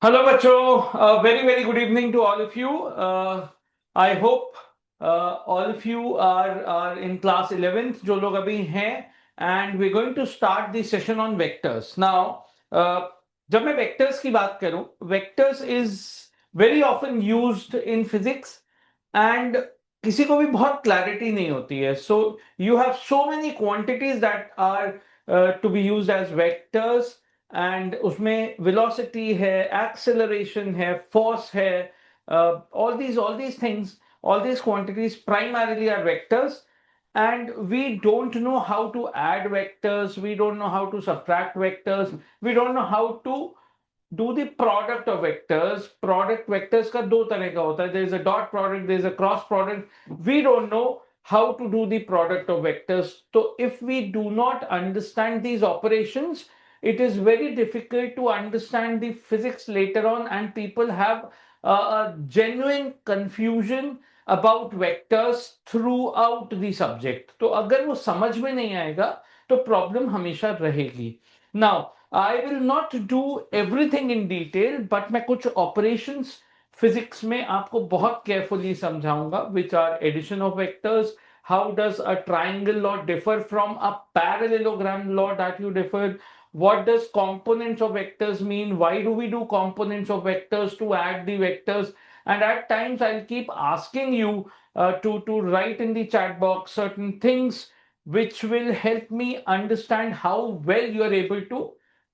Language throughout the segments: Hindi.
Hello, bachcho. Very, very good evening to all of you. I hope all of you are in class 11th, जो लोग अभी हैं, and we're going to start the session on vectors. Now, जब मैं vectors की बात करूं, vectors is very often used in physics and किसी को भी बहुत clarity नहीं होती है. So you have so many quantities that are to be used as vectors. And उसमें वेलोसिटी है, एक्सेलरेशन है, फोर्स है, all these things, all these quantities primarily are vectors, and we don't know how to add vectors, we don't know how to subtract vectors, we don't know how to do the product of vectors. Product vectors का दो तरह का होता है. There is a dot product, there is a cross product. We don't know how to do the product of vectors. So if we do not understand these operations, it is very difficult to understand the physics later on, and people have a genuine confusion about vectors throughout the subject. तो अगर वो समझ में नहीं आएगा तो प्रॉब्लम हमेशा रहेगी. Now, I will not do everything in detail, but मैं कुछ operations physics में आपको बहुत carefully समझाऊंगा, which are addition of vectors. How does a triangle law differ from a parallelogram law that you differed? What does components of vectors mean? Why do we do components of vectors to add the vectors? And at times I'll keep asking you to write in the chat box certain things which will help me understand how well you are able to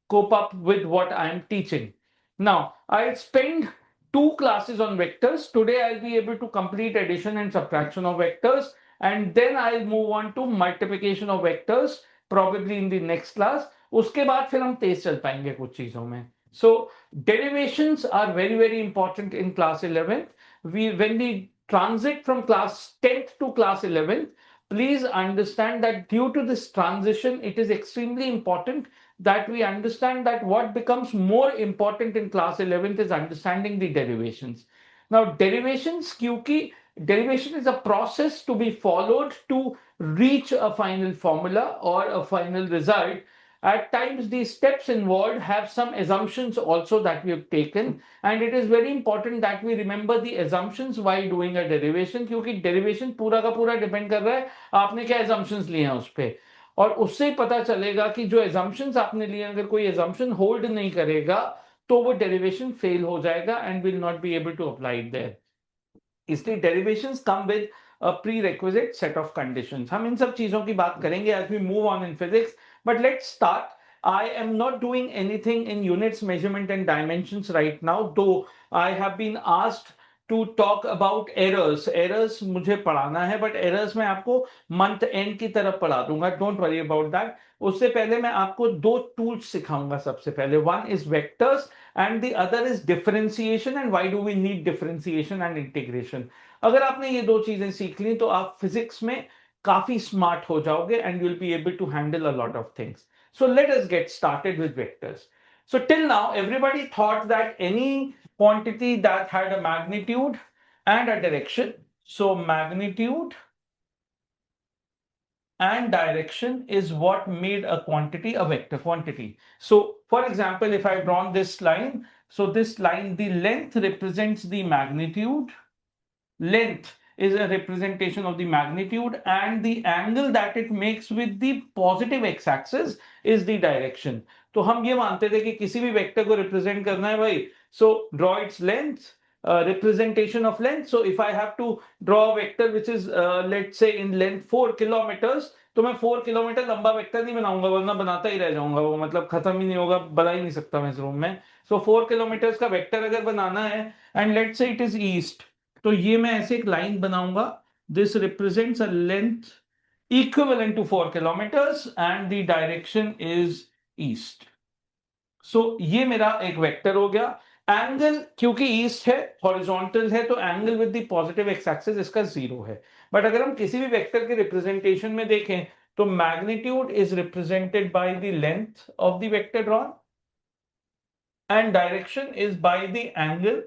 cope up with what I am teaching. Now, I'll spend two classes on vectors. Today, I'll be able to complete addition and subtraction of vectors, and then I'll move on to multiplication of vectors, probably in the next class. उसके बाद फिर हम तेज चल पाएंगे कुछ चीजों में. So, derivations are very, very important in class 11th. When we transit from class 10th to class 11th, please understand that due to this transition, it is extremely important that we understand that what becomes more important in class 11th is understanding the derivations. Now, derivations, क्योंकि derivation is a process to be followed to reach a final formula or a final result. At times, the steps involved have some assumptions also that we have taken, and it is very important that we remember the assumptions while doing a derivation, क्योंकि derivation पूरा का पूरा depend कर रहा है आपने क्या assumptions लिए हैं उस पे. और उससे पता चलेगा कि जो assumptions आपने लिए, अगर कोई assumption hold नहीं करेगा तो वो derivation fail हो जाएगा and will not be able to apply it there. इसलिए derivations come with a prerequisite set of conditions. हम इन सब चीजों की बात करेंगे as we move on in physics, but let's start. I am not doing anything in units, measurement and dimensions right now, though I have been asked to talk about errors. Errors मुझे पढ़ाना है, but errors मैं आपको month end की तरफ पढ़ा दूंगा. Don't worry about that. उससे पहले मैं आपको दो tools सिखाऊंगा. सबसे पहले one is vectors and the other is differentiation, and why do we need differentiation and integration. अगर आपने ये दो चीजें सीख ली तो आप फिजिक्स में काफी स्मार्ट हो जाओगे and you'll be able to handle a lot of things. So let us get started with vectors. So till now, everybody thought that any quantity that had a magnitude and a direction, so magnitude and direction is what made a quantity a vector quantity. So for example, if I've drawn this line, so this line, the length represents the magnitude. Length is a representation of the magnitude, and the angle that it makes with the positive x-axis is the direction. तो हम ये मानते थे कि किसी भी वेक्टर को रिप्रेजेंट करना है भाई, so draw its length, representation of length. So if I have to draw a vector which is let's say in length 4 kilometers, तो मैं 4 किलोमीटर लंबा वेक्टर नहीं बनाऊंगा, वरना बनाता ही रह जाऊंगा, वो मतलब खत्म ही नहीं होगा, बना ही नहीं सकता मैं इस रूम में. सो 4 किलोमीटर का वेक्टर अगर बनाना है and let's say it is east, तो ये मैं ऐसे एक लाइन बनाऊंगा. This represents a length equivalent to 4 kilometres and the direction is east. So ये मेरा एक वेक्टर हो गया. एंगल क्योंकि ईस्ट है, हॉरिजॉन्टल है, तो angle with the positive x axis इसका 0 है. बट अगर हम किसी भी वेक्टर के रिप्रेजेंटेशन में देखें तो magnitude is represented by the length of the vector drawn and direction is by the angle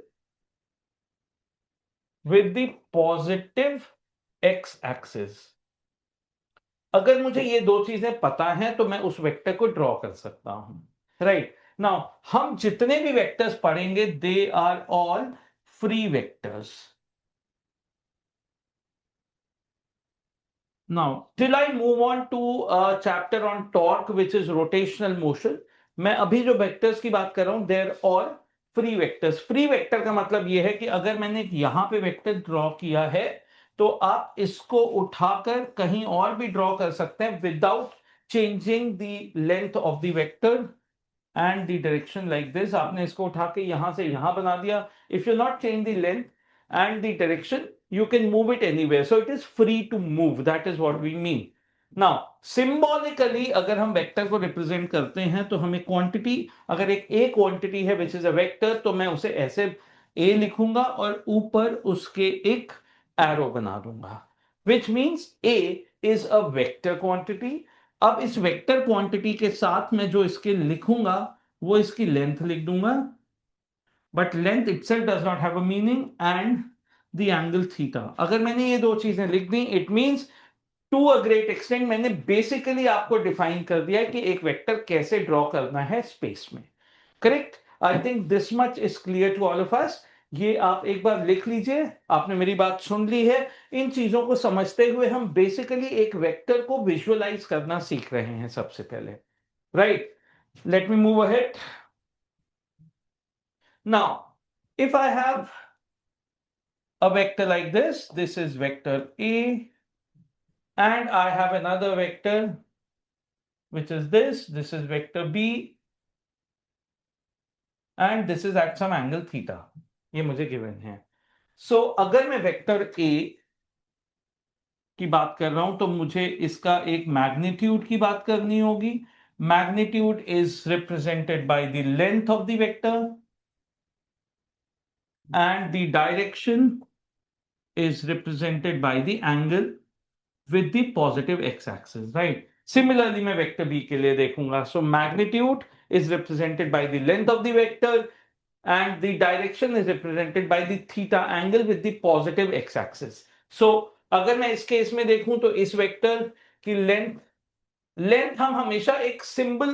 with the positive x axis. अगर मुझे ये दो चीजें पता हैं तो मैं उस वेक्टर को ड्रॉ कर सकता हूं, राइट. नाउ हम जितने भी वेक्टर्स पढ़ेंगे they are all free vectors. Now, till I move on to a chapter on torque, which is rotational motion, मैं अभी जो वेक्टर्स की बात कर रहा हूं they're all free vectors. Free vector का मतलब यह है कि अगर मैंने यहां पे वेक्टर ड्रॉ किया है तो आप इसको उठाकर कहीं और भी ड्रॉ कर सकते हैं without changing the length of the vector and the direction. Like this, आपने इसको उठा के यहां से यहां बना दिया. If you not change the length and the direction, you can move it anywhere, so it is free to move. That is what we mean. Now symbolically अगर हम वेक्टर को रिप्रेजेंट करते हैं तो हमें क्वांटिटी, अगर एक ए क्वांटिटी है विच इज अ वेक्टर, तो मैं उसे ऐसे ए लिखूंगा और ऊपर उसके एक एरो बना दूंगा, which means A is a vector quantity. अब इस वेक्टर क्वांटिटी के साथ मैं जो इसके लिखूंगा वो इसकी लेंथ लिख दूंगा, but length itself does not have a meaning, and the angle theta. अगर मैंने ये दो चीजें लिख दी, it means to a great extent मैंने बेसिकली आपको डिफाइन कर दिया कि एक वेक्टर कैसे ड्रॉ करना है स्पेस में. Correct? I think this much is clear to all of us. ये आप एक बार लिख लीजिए. आपने मेरी बात सुन ली है. इन चीजों को समझते हुए हम बेसिकली एक वेक्टर को विजुअलाइज करना सीख रहे हैं सबसे पहले. Right? Let me move ahead. Now, if I have a vector like this is vector A, and I have another vector which is this is vector B, and this is at some angle theta. ये मुझे given है. So, अगर मैं vector A की बात कर रहा हूं तो मुझे इसका एक मैग्नीट्यूड की बात करनी होगी. Magnitude is represented by the length of the vector, and the direction is represented by the angle with the positive x-axis, right? Similarly, मैं vector b के लिए देखूंगा. So magnitude is represented by the length of the vector, and the direction is represented by the theta angle with the positive x-axis. So अगर मैं इस केस में देखूं तो इस वेक्टर की लेंथ हम हमेशा एक सिंबल,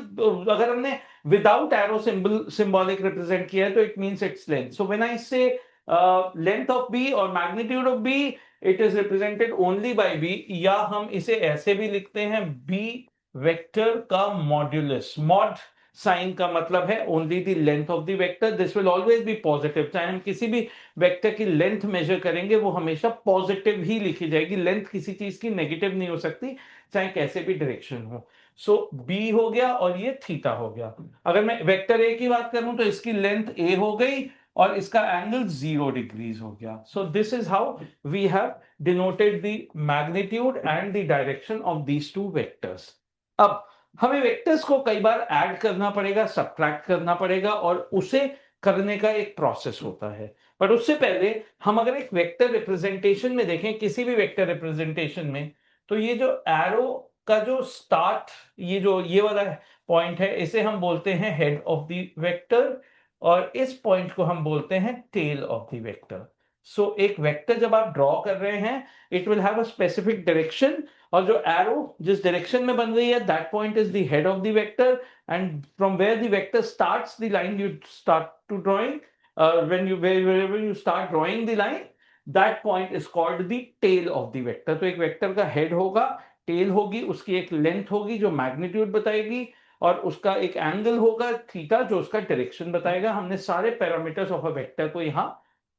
अगर हमने without arrow symbol symbolic represent किया है तो it means its length. So when I say length of B और magnitude of B, it is represented only by B, या हम इसे ऐसे भी लिखते हैं बी वेक्टर का मॉड्यूलस. मॉड साइन का मतलब है only the length of the vector. This will always be positive. चाहे हम किसी भी वेक्टर की लेंथ मेजर करेंगे वो हमेशा पॉजिटिव ही लिखी जाएगी. लेंथ किसी चीज की नेगेटिव नहीं हो सकती, चाहे कैसे भी डायरेक्शन हो. सो बी हो गया और ये थीटा हो गया. अगर मैं वेक्टर ए की बात करूं तो इसकी लेंथ ए हो गई और इसका एंगल 0 डिग्रीज हो गया. So this is how we have denoted the magnitude and the direction of these two vectors. अब हमें वेक्टर्स को कई बार ऐड करना पड़ेगा, सब्ट्रैक्ट करना पड़ेगा, और उसे करने का एक प्रोसेस होता है. पर उससे पहले हम अगर एक वेक्टर रिप्रेजेंटेशन में देखें, किसी भी वेक्टर रिप्रेजेंटेशन में, तो ये जो एरो का जो स्टार्ट, ये वाला पॉइंट है, इसे हम बोलते हैं हेड ऑफ द वेक्टर, और इस पॉइंट को हम बोलते हैं tail of the vector. So एक वेक्टर जब आप ड्रॉ कर रहे हैं, it will have a specific direction, और जो एरो जिस डायरेक्शन में बन रही है, that point is the head of the vector, and from where the vector starts the line you start to drawing, wherever you start drawing the line, that point is called the tail of the vector. तो एक वेक्टर का हेड होगा, टेल होगी, उसकी एक लेंथ होगी जो मैग्नीट्यूड बताएगी, और उसका एक एंगल होगा थीटा जो उसका डायरेक्शन बताएगा. हमने सारे पैरामीटर्स ऑफ अ वेक्टर को यहां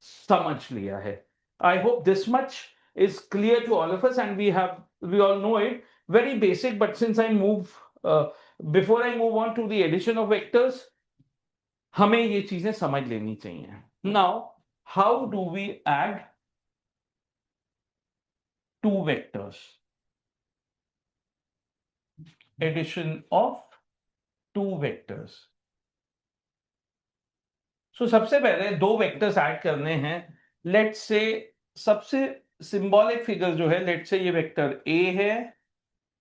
समझ लिया है. I hope this much is clear to all of us, and we all know it, very basic. But since I move before I move on to the addition of vectors, हमें ये चीजें समझ लेनी चाहिए. Now, how do we add two vectors? Addition of two vectors. So सबसे पहले दो वेक्टर्स ऐड करने हैं. लेट्स से सबसे सिंबॉलिक फिगर जो है, लेट्स से ये वेक्टर A है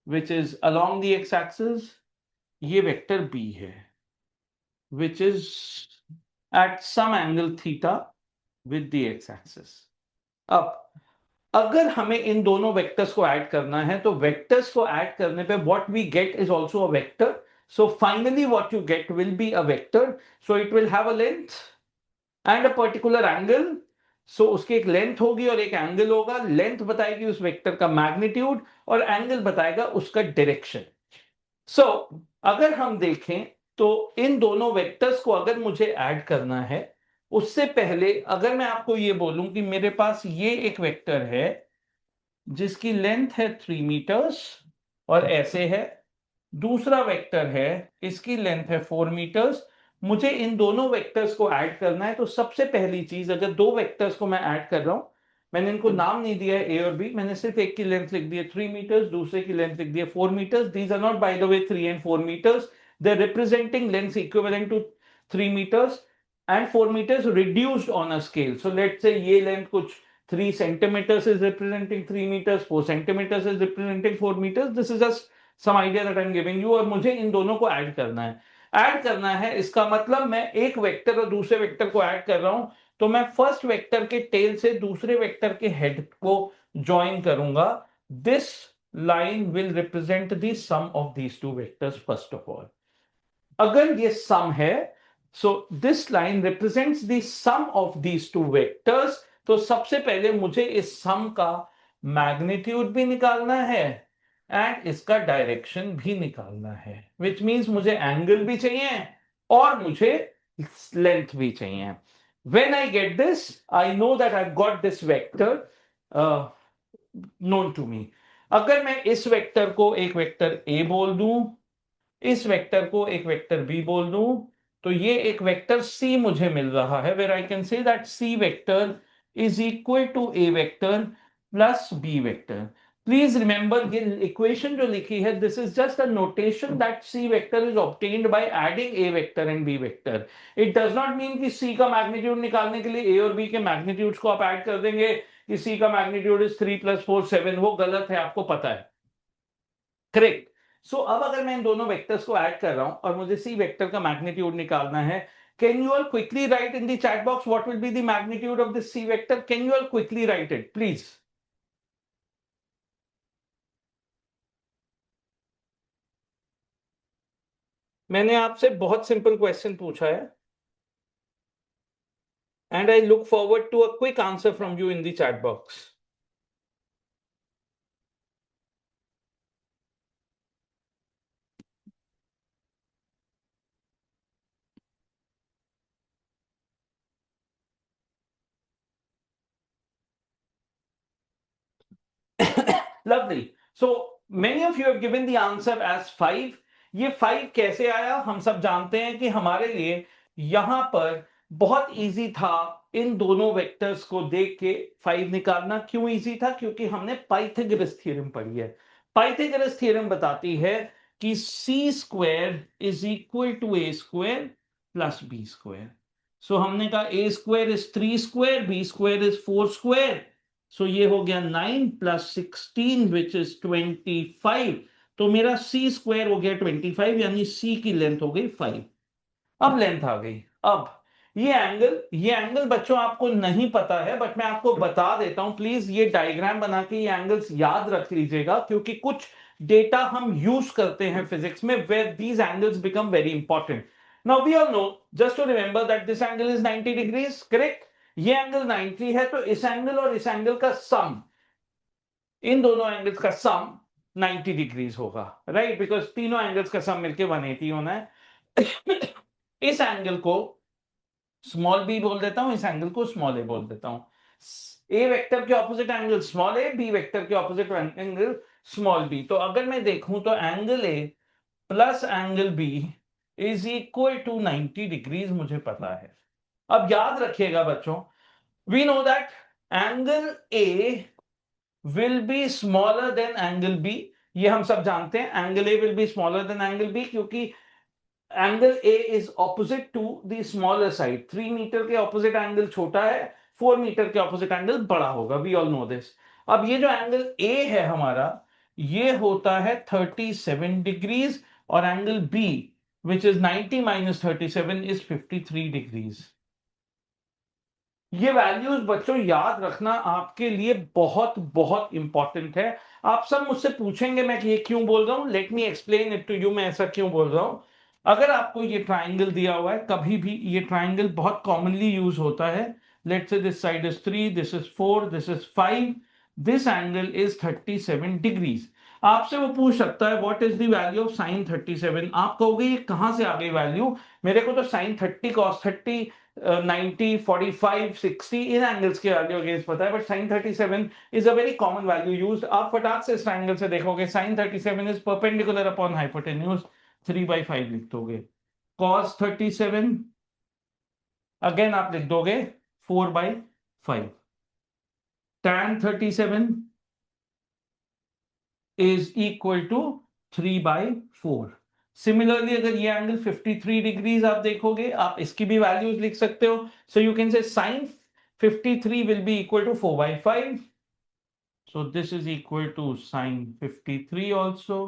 which is along the x axis, ये वेक्टर B है which is at some angle theta with the x axis. अब अगर हमें इन दोनों वेक्टर्स को ऐड करना है तो वेक्टर्स को ऐड करने पे what we get is also a vector. So finally what you get will be a vector. So it will have a length and a particular angle. So उसकी एक लेंथ होगी और एक एंगल होगा. लेंथ बताएगी उस वेक्टर का मैग्नीट्यूड और एंगल बताएगा उसका डायरेक्शन. सो अगर हम देखें तो इन दोनों वेक्टर्स को अगर मुझे ऐड करना है, उससे पहले अगर मैं आपको ये बोलूं कि मेरे पास ये एक वेक्टर है जिसकी लेंथ है 3 मीटर्स और ऐसे है, दूसरा वेक्टर है इसकी लेंथ है 4 मीटर्स, मुझे इन दोनों वेक्टर्स को ऐड करना है. तो सबसे पहली चीज, अगर दो वेक्टर्स को मैं ऐड कर रहा हूं, मैंने इनको नाम नहीं दिया है ए और बी, मैंने सिर्फ एक की लेंथ लिख दी है 3 मीटर्स, दूसरे की लेंथ लिख दी है 4 metres. These are not by the way 3 and 4 metres, they are representing length equivalent to 3 metres and 4 meters reduced on a scale. So let's say ये लेंथ कुछ 3 centimeters is representing 3 meters, 4 centimeters is representing 4 meters. This is just some idea that I'm giving you. और मुझे इन दोनों को ऐड करना है. ऐड करना है इसका मतलब मैं एक वेक्टर और दूसरे वेक्टर को ऐड कर रहा हूं, तो मैं फर्स्ट वेक्टर के टेल से दूसरे वेक्टर के हेड को ज्वाइन करूंगा. This line will represent the sum of these two vectors first of all. अगर ये सम है, so this line represents the sum of these two vectors. तो सबसे पहले मुझे इस सम का मैग्नीट्यूड भी निकालना है एंड इसका डायरेक्शन भी निकालना है, विच मीन्स मुझे एंगल भी चाहिए और मुझे लेंथ भी चाहिए. When I get this, I know that I've got this vector known to me. अगर मैं इस वेक्टर को एक वेक्टर A बोल दूं, इस वेक्टर को एक वेक्टर बी बोल दूं, तो ये एक वेक्टर सी मुझे मिल रहा है, where I can say that C vector is equal to A vector plus B vector. Please remember ये इक्वेशन जो लिखी है, this is just a notation that C vector is obtained by adding A vector and B vector. It does not mean कि सी का मैग्नीट्यूड निकालने के लिए ए और बी के मैग्नीट्यूड्स को आप ऐड कर देंगे कि सी का मैग्नीट्यूड इज 3 + 4 7. वो गलत है, आपको पता है. करेक्ट. सो अब अगर मैं इन दोनों वेक्टर्स को ऐड कर रहा हूं और मुझे सी वेक्टर का मैग्नीट्यूड निकालना है, can you all quickly write in the chat box what will be the magnitude of this C vector? Can you all quickly write it please? मैंने आपसे बहुत सिंपल क्वेश्चन पूछा है and I look forward to a quick answer from you in the chat box. Lovely. So many of you have given the answer as 5. ये 5 कैसे आया? हम सब जानते हैं कि हमारे लिए यहां पर बहुत इजी था इन दोनों वेक्टर्स को देख के 5 निकालना. क्यों इजी था? क्योंकि हमने पाइथागोरस थ्योरम पढ़ी है. पाइथागोरस थ्योरम बताती है कि C square is equal to A square plus B square. So हमने कहा A square is 3 square, B square is 4 square. So ये हो गया 9 + 16 विच इज 25. तो मेरा सी स्क्वायर हो गया 25, यानी सी की लेंथ हो गई 5. अब लेंथ आ गई. अब ये एंगल बच्चों आपको नहीं पता है, बट मैं आपको बता देता हूं. प्लीज ये डायग्राम बना के ये एंगल्स याद रख लीजिएगा, क्योंकि कुछ डेटा हम यूज करते हैं फिजिक्स में where these angles become very important. Now we all know, just to remember that this angle is 90 degrees. Correct. ये एंगल 90 है, तो इस एंगल और इस एंगल का सम, इन दोनों एंगल्स का सम 90 डिग्रीज होगा. राइट. बिकॉज तीनों एंगल्स का सम मिलके 180 होना है. इस एंगल को स्मॉल बी बोल देता हूं, इस एंगल को स्मॉल ए बोल देता हूं. ए वेक्टर के opposite angle small A, B vector के ऑपोजिट एंगल स्मॉल बी. तो अगर मैं देखूं तो angle A plus angle B is equal to 90 degrees मुझे पता है. अब याद रखिएगा बच्चों, we know that angle A will be smaller than angle B. ये हम सब जानते हैं, angle A will be smaller than angle B, क्योंकि angle A is opposite to the smaller side. 3 metre के ऑपोजिट एंगल छोटा है, 4 मीटर के ऑपोजिट एंगल बड़ा होगा. We all know this. अब ये जो एंगल A है हमारा, ये होता है 37 डिग्रीज और angle B which is 90 - 37 is 53 degrees. ये वैल्यूज बच्चों याद रखना आपके लिए बहुत बहुत इंपॉर्टेंट है। आप सब मुझसे पूछेंगे मैं ये क्यों बोल रहा हूं, let me explain it to you, मैं ऐसा क्यों बोल रहा हूं। अगर आपको ये ट्राइंगल दिया हुआ है, कभी भी ये ट्राइंगल बहुत कॉमनली यूज होता है। Let's say this side is 3, this is 4, this is 5, this angle is 37 degrees. आपसे वो पूछ सकता है what is the value of sine 37। आप कहोगे ये कहां से आ गई वैल्यू, मेरे को तो साइन 30 कॉस 30 90 45 60 इन एंगल्स के वैल्यू अगेंस्ट पता है, but sine 37 is a very common value used. आप फटाक से इस ट्रायंगल से देखोगे sine 37 is perpendicular upon hypotenuse, 3/5 लिख दोगे। कॉस 37 अगेन आप लिख दोगे 4/5। tan 37 is equal to 3/4। Similarly अगर ये एंगल 53 डिग्रीज आप देखोगे, आप इसकी भी वैल्यूज लिख सकते हो। So you can say sine 53 will be equal to 4/5। So this is equal to sine 53 also.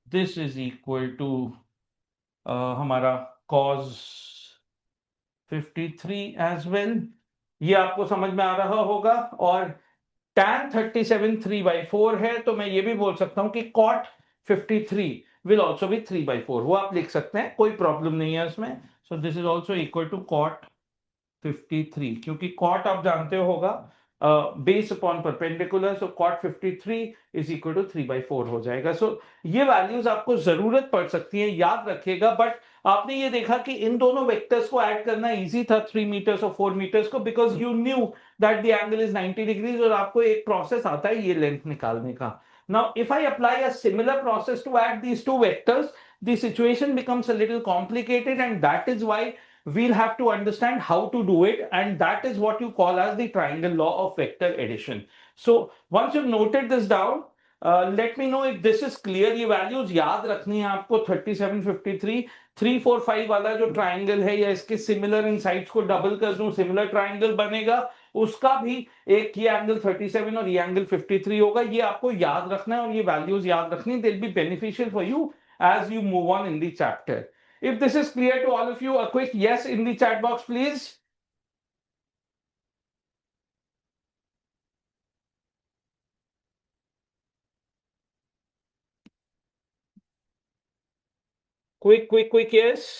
This is equal to हमारा cos 53 एज वेल। ये आपको समझ में आ रहा होगा। और tan 37 3/4 है, तो मैं ये भी बोल सकता हूं कि cot 53 विल ऑल्सो बी 3/4। वो आप लिख सकते हैं, कोई प्रॉब्लम नहीं है उसमें। So this is also equal to cot 53, क्योंकि cot आप जानते होगा base upon perpendicular, so cot 53 is equal to 3/4 हो जाएगा। सो ये वैल्यूज आपको जरूरत पड़ सकती है, याद रखिएगा। बट आपने ये देखा कि इन दोनों वेक्टर्स को ऐड करना इजी था, 3 मीटर्स और 4 मीटर्स को, because you knew that the angle is 90 degrees, और आपको एक प्रोसेस आता है ये लेंथ निकालने का। Now if I apply a similar process to add these two vectors, the situation becomes a little complicated, and that is why we'll have to understand how to do it, and that is what you call as the triangle law of vector addition. So once you've noted this down, let me know if this is clear। ये values याद रखनी है आपको। 37 53 3 4 5 वाला जो ट्राइंगल है, या इसके सिमिलर इन साइड्स को डबल कर दूं सिमिलर ट्राइंगल बनेगा, उसका भी एक ये एंगल 37 और ये एंगल 53 होगा। ये आपको याद रखना है और ये वैल्यूज याद रखनी, they will be beneficial for you as you move on in the chapter. If this is clear to all of you, a quick yes in the chat box, please. Quick yes.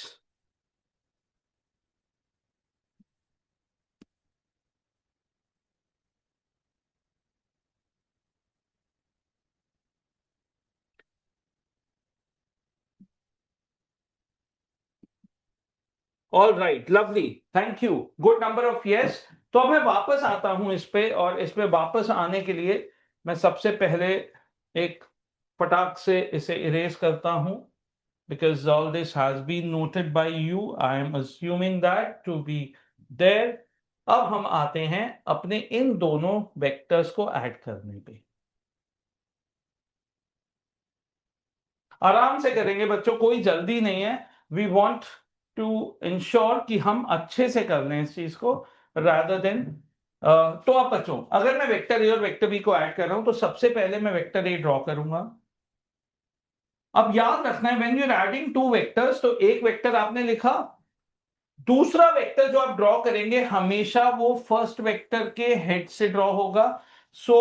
All right, lovely, thank you, good number of yes. तो अब मैं वापस आता हूं इस पे, और इस पे वापस आने के लिए मैं सबसे पहले एक फटाक से इसे इरेज करता हूं, because all this has been noted by you. I am assuming that to be there. अब हम आते हैं अपने इन दोनों वेक्टर्स को ऐड करने पे। आराम से करेंगे बच्चों, कोई जल्दी नहीं है। वी वॉन्ट टू इंश्योर कि हम अच्छे से कर लें इस चीज को, रादर देन। तो अब बच्चों, अगर मैं वेक्टर ए और वेक्टर बी को ऐड कर रहा हूं, तो सबसे पहले मैं वेक्टर ए ड्रॉ करूंगा। अब याद रखना है, when you are adding two vectors, तो एक वेक्टर आपने लिखा, दूसरा वेक्टर जो आप ड्रॉ करेंगे हमेशा वो फर्स्ट वेक्टर के हेड से ड्रॉ होगा। सो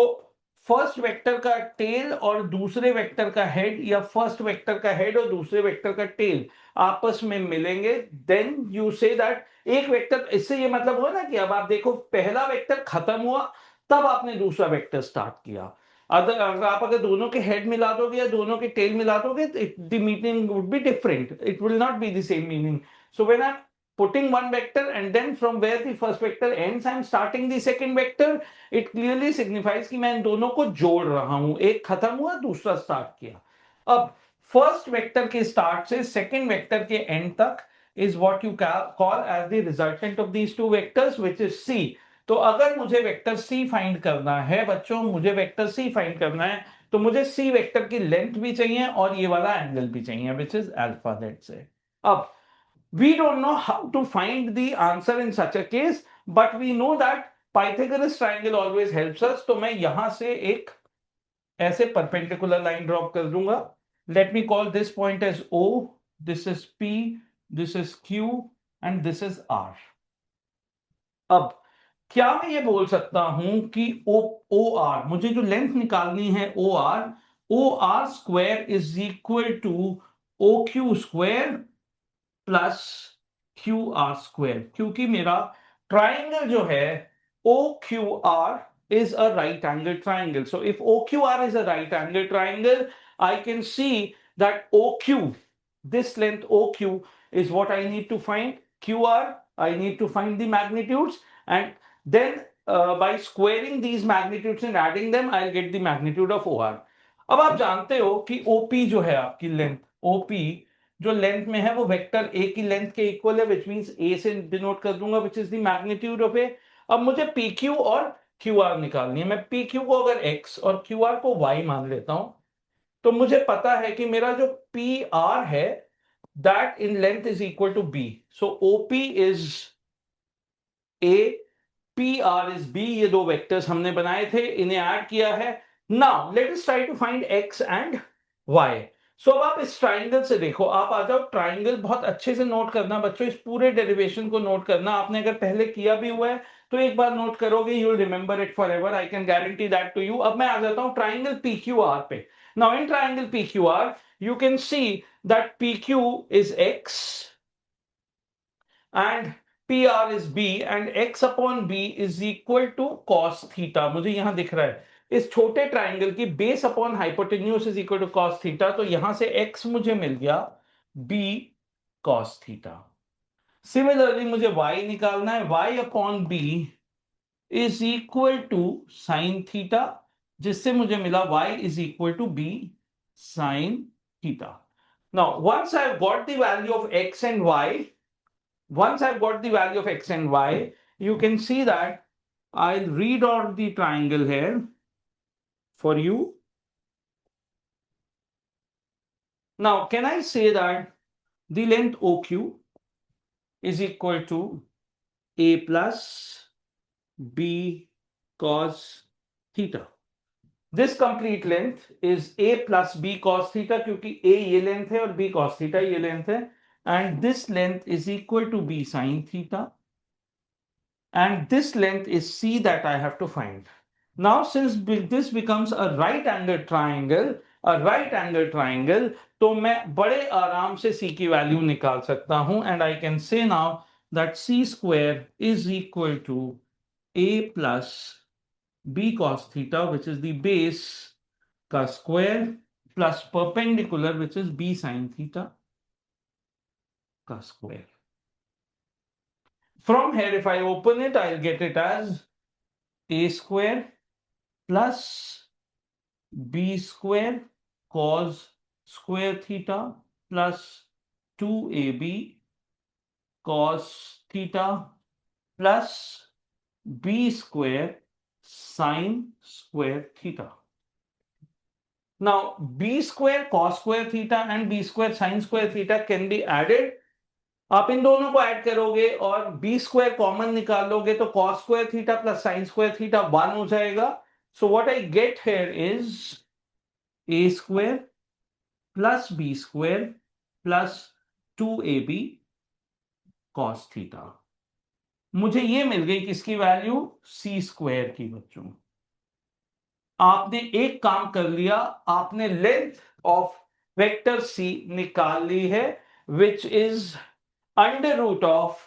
फर्स्ट वेक्टर का टेल और दूसरे वेक्टर का हेड, या फर्स्ट वेक्टर का हेड और दूसरे वेक्टर का टेल आपस में मिलेंगे, देन यू से दैट एक वेक्टर। इससे ये मतलब हुआ ना कि अब आप देखो पहला वेक्टर खत्म हुआ, तब आपने दूसरा वेक्टर स्टार्ट किया। अगर आप दोनों के हेड मिला दोगे या दोनों के टेल मिला दोगे, the meaning would be different, it will not be the same meaning. So when I putting one vector and then from where the first vector ends I'm starting the second vector, it clearly signifies कि मैं इन दोनों को जोड़ रहा हूं, एक खत्म हुआ दूसरा स्टार्ट किया। अब फर्स्ट वेक्टर के स्टार्ट से सेकंड वेक्टर के एंड तक is what you call as the resultant of these two vectors, which is c। तो अगर मुझे वेक्टर c फाइंड करना है बच्चों, मुझे वेक्टर c फाइंड करना है, तो मुझे c वेक्टर की लेंथ भी चाहिए और ये वाला एंगल भी चाहिए, which is alpha, let's say। अब we don't know how to find the answer in such a case, but we know that Pythagoras triangle always helps us। तो मैं यहां से एक ऐसे परपेंडिकुलर लाइन ड्रॉप कर दूंगा। Let me call this point as O, this is P, this is Q, and this is R। अब क्या मैं ये बोल सकता हूं कि ओ आर, मुझे जो लेंथ निकालनी है O R square is equal to O Q square plus Q R square, क्योंकि मेरा ट्राइंगल जो है O Q R is a right angle triangle. So if O Q R is a right angle triangle, I can see that OQ, this length OQ is what I need to find. QR, I need to find the magnitudes, and then by squaring these magnitudes and adding them, I'll get the magnitude of OR. अब आप जानते हो कि OP जो है आपकी लेंथ, OP जो लेंथ में है वो वेक्टर ए की लेंथ के इक्वल है, विच मींस ए से डिनोट कर दूंगा, which is the magnitude of A. अब मुझे पी क्यू और क्यू आर निकालनी है. मैं पी क्यू को अगर एक्स और क्यू आर को वाई मान लेता हूं, तो मुझे पता है कि मेरा जो पी आर है that in length is equal to B. So OP is A, P R is B. ये दो वेक्टर्स हमने बनाए थे, इन्हें ऐड किया है. Now let us try to find X and Y. So अब आप इस ट्राइंगल से देखो, आप आ जाओ. ट्राइंगल बहुत अच्छे से नोट करना बच्चों, इस पूरे डेरिवेशन को नोट करना. आपने अगर पहले किया भी हुआ है तो एक बार नोट करोगे, you will remember it forever. I can guarantee that to you. अब मैं आ जाता हूं ट्राइंगल पी क्यू आर पे. Now in triangle P Q R you can see that PQ is X and PR is B and X upon B is equal to cos theta. मुझे यहां दिख रहा है इस छोटे ट्राइंगल की base upon hypotenuse is equal to cos theta. तो यहां से X मुझे मिल गया B cos थीटा. सिमिलरली मुझे Y निकालना है. Y upon B is equal to sine theta, जिससे मुझे मिला Y is equal to B sin theta. Now, once I've got the value of X and Y, once I've got the value of X and Y, you can see that I'll read out the triangle here for you. Now, can I say that the length OQ is equal to A plus B cos theta? This complete length is A plus B cos theta, क्योंकि A ये लेंथ है और B cos theta ये लेंथ है. And this length is equal to B sin theta. And this length is C that I have to find. Now, since this becomes a right angle triangle, तो मैं बड़े आराम से C की वैल्यू निकाल सकता हूं. And I can say now that C square is equal to A plus B cos theta, which is the base का square plus perpendicular which is B sin theta का square. From here, if I open it, I'll get it as A square plus B square cos square theta plus 2AB cos theta plus B square sin square theta. Now, B square cos square theta and B square sin square theta can be added. आप इन दोनों को ऐड करोगे और B स्क्वायर कॉमन निकाल लोगे तो cos square theta plus sin square theta 1 हो जाएगा. So what I get here is A square plus B square plus 2AB cos theta. मुझे ये मिल गई किसकी वैल्यू? C स्क्वायर की. बच्चों, आपने एक काम कर लिया, आपने लेंथ ऑफ वेक्टर C निकाल ली है, which is under root of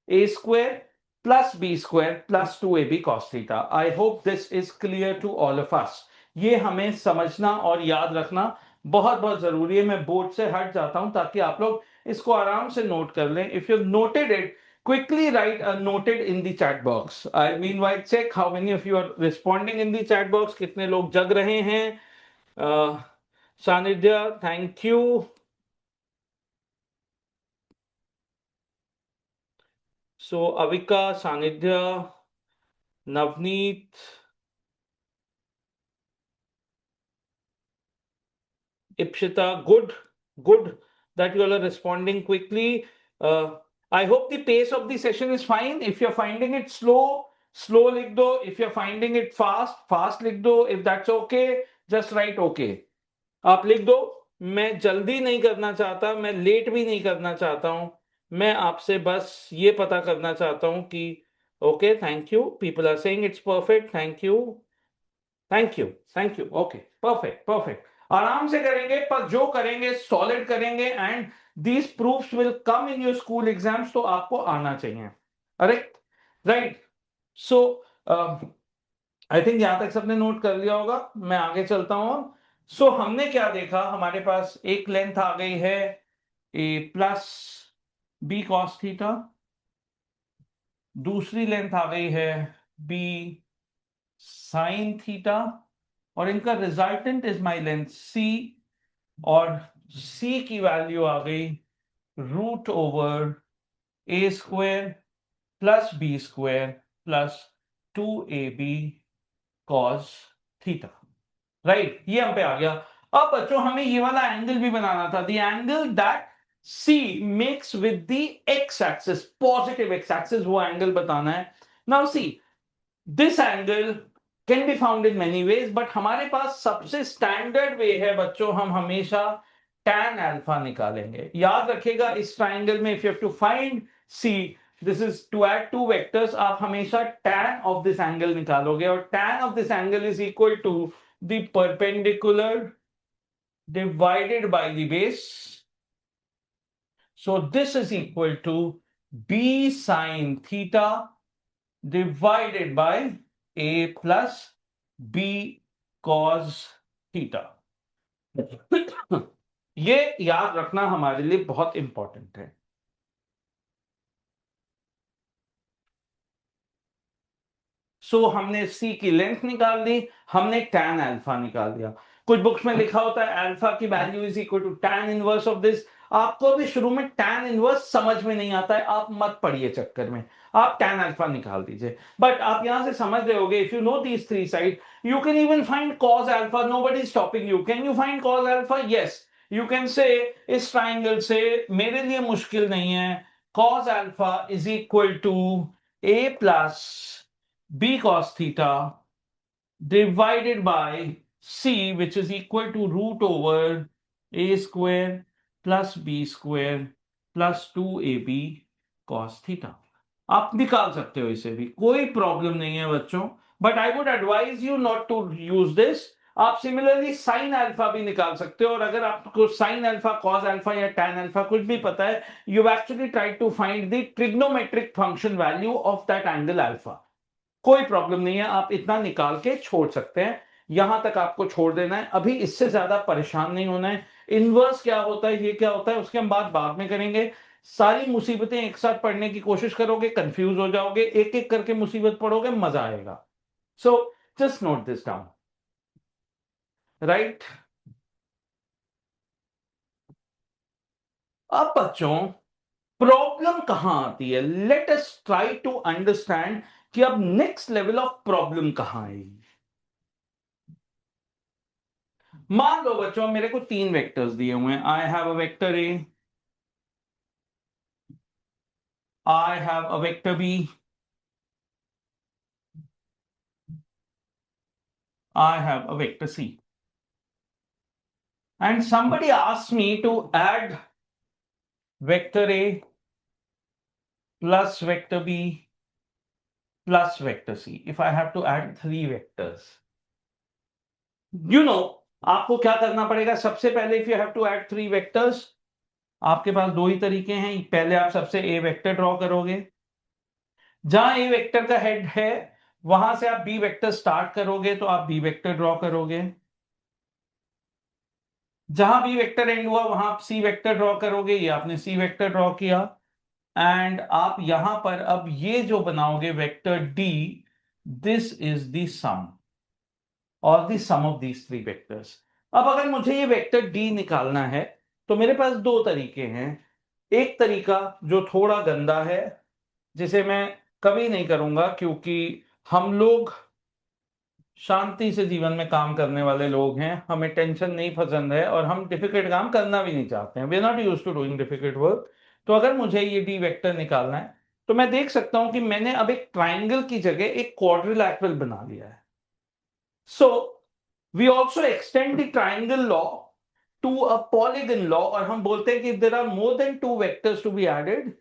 A square plus B square plus 2AB cos theta. I hope this is clear to all of us. ये हमें समझना और याद रखना बहुत बहुत जरूरी है. मैं बोर्ड से हट जाता हूं ताकि आप लोग इसको आराम से नोट कर लें. If you noted it, quickly write a noted in the chat box. I meanwhile check how many of you are responding in the chat box. कितने लोग जग रहे हैं? सानिध्य, thank you. So Avika, Sanidhya, Navneet, Ipshita, good that you all are responding quickly. I hope the pace of the session is fine. If you're finding it slow, slow लिख दो. If you're finding it fast, fast लिख दो. If that's okay, just write okay. आप लिख दो. मैं जल्दी नहीं करना चाहता, मैं लेट भी नहीं करना चाहता हूं. मैं आपसे बस ये पता करना चाहता हूं कि Okay, thank you. People are saying it's perfect. Thank you. Thank you, thank you. Okay, perfect, perfect. आराम से करेंगे, पर जो करेंगे सॉलिड करेंगे, and these proofs will come in your school exams. तो आपको आना चाहिए. अरे राइट. सो आई थिंक यहां तक सबने नोट कर लिया होगा. मैं आगे चलता हूं. सो हमने क्या देखा, हमारे पास एक लेंथ आ गई है A plus B cos theta, दूसरी लेंथ आ गई है बी साइन थीटा, और इनका resultant is my length C, और सी की वैल्यू आ गई root over A square plus B square plus 2ab cos theta. Right, ये हम पे आ गया. अब बच्चों हमें ये वाला एंगल भी बनाना था. The angle that C makes with the x axis, positive x axis, वो एंगल बताना है. Now see, this angle can be found in many ways, but हमारे पास सबसे स्टैंडर्ड वे है बच्चों, हम हमेशा tan अल्फा निकालेंगे. याद रखिएगा, इस ट्राइंगल में if you have to find C, this is to add two vectors, आप हमेशा tan ऑफ दिस एंगल निकालोगे, और tan of this angle is equal to the perpendicular divided by the base. So this is equal to b sin theta divided by a plus b cos theta. ये याद रखना हमारे लिए बहुत इंपॉर्टेंट है. सो हमने सी की लेंथ निकाल दी, हमने tan अल्फा निकाल दिया. कुछ बुक्स में लिखा होता है अल्फा की value is equal to tan inverse of this. आपको भी शुरू में tan इनवर्स समझ में नहीं आता है, आप मत पढ़िए चक्कर में, आप tan अल्फा निकाल दीजिए. बट आप यहां से समझ रहे होगे, if you know these three side, you can even find cos alpha. Nobody is stopping you. Can you find cos alpha? Yes, you can से. इस ट्राइंगल से मेरे लिए मुश्किल नहीं है. cos alpha is equal to a plus b cos theta divided by c, which is equal to root over a square plus b square plus 2ab cos theta. आप निकाल सकते हो इसे भी, कोई प्रॉब्लम नहीं है बच्चों, but I would advise you not to use this. आप सिमिलरली साइन अल्फा भी निकाल सकते हो, और अगर आपको साइन अल्फा, कॉस अल्फा या टैन अल्फा कुछ भी पता है, you actually try to find the trigonometric function value of that angle alpha. कोई प्रॉब्लम नहीं है, आप इतना निकाल के छोड़ सकते हैं. यहां तक आपको छोड़ देना है, अभी इससे ज्यादा परेशान नहीं होना है. इनवर्स क्या होता है, ये क्या होता है, उसके हम बाद में करेंगे. सारी मुसीबतें एक साथ पढ़ने की कोशिश करोगे, कंफ्यूज हो जाओगे, एक एक करके मुसीबत पढ़ोगे, मजा आएगा. So just note this down. Right. अब बच्चों प्रॉब्लम कहां आती है, let us try to understand कि अब नेक्स्ट लेवल ऑफ प्रॉब्लम कहां आएगी. मान लो बच्चों मेरे को तीन वेक्टर्स दिए हुए हैं. I have a vector A, I have a vector B, I have a vector C, and somebody asked me to add vector a plus vector b plus vector c. If I have to add three vectors, आपको क्या करना पड़ेगा सबसे पहले. If you have to add three vectors, आपके पास दो ही तरीके हैं. पहले आप सबसे ए वेक्टर ड्रॉ करोगे, जहां ए वेक्टर का हेड है वहां से आप बी वेक्टर स्टार्ट करोगे, तो आप बी वेक्टर ड्रॉ करोगे. जहां बी वेक्टर एंड हुआ वहां आप सी वेक्टर ड्रॉ करोगे, ये आपने सी वेक्टर ड्रॉ किया. एंड आप यहां पर अब ये जो बनाओगे vector D, this is the sum और the sum of these three vectors. अब अगर मुझे ये वेक्टर डी निकालना है, तो मेरे पास दो तरीके हैं. एक तरीका जो थोड़ा गंदा है, जिसे मैं कभी नहीं करूंगा, क्योंकि हम लोग शांति से जीवन में काम करने वाले लोग हैं, हमें टेंशन नहीं पसंद है, और हम डिफिकल्ट काम करना भी नहीं चाहते हैं. We are not used to doing difficult work. तो अगर मुझे ये डी वेक्टर निकालना है, तो मैं देख सकता हूं कि मैंने अब एक ट्राइंगल की जगह एक क्वाड्रिलैटरल बना लिया है. So we also extend the triangle law to a polygon law, और हम बोलते हैं कि there are more than two vectors to be added,